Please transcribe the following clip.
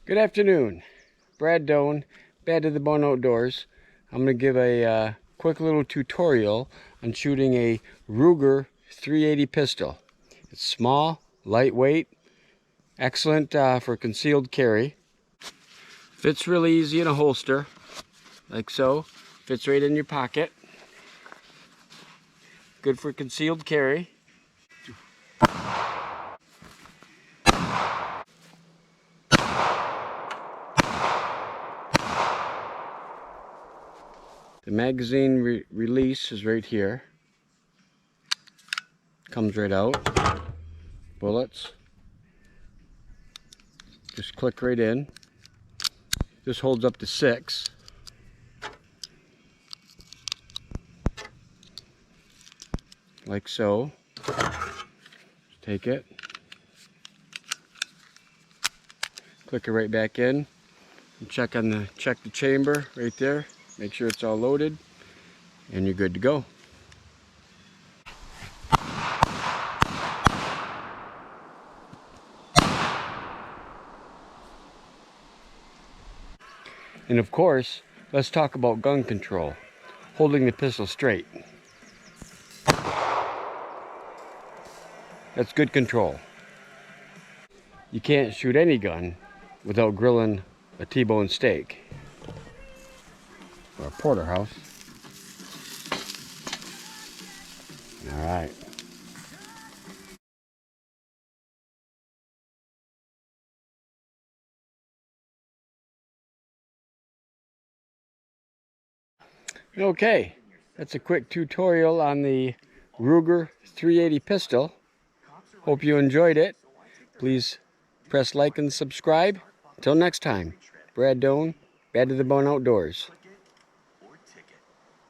Good afternoon, Brad Doan, Bad to the Bone Outdoors. I'm going to give a quick little tutorial on shooting a Ruger 380 pistol. It's small, lightweight, excellent for concealed carry. Fits really easy in a holster, like so. Fits right in your pocket. Good for concealed carry. The magazine release is right here. Comes right out. Bullets. Just click right in. This holds up to 6. Like so. Just take it. Click it right back in. And check the chamber right there. Make sure it's all loaded, and you're good to go. And of course, let's talk about gun control. Holding the pistol straight. That's good control. You can't shoot any gun without grilling a T-bone steak or a porterhouse. All right. Okay, that's a quick tutorial on the Ruger 380 pistol. Hope you enjoyed it. Please press like and subscribe. Until next time, Brad Doan, Bad to the Bone Outdoors.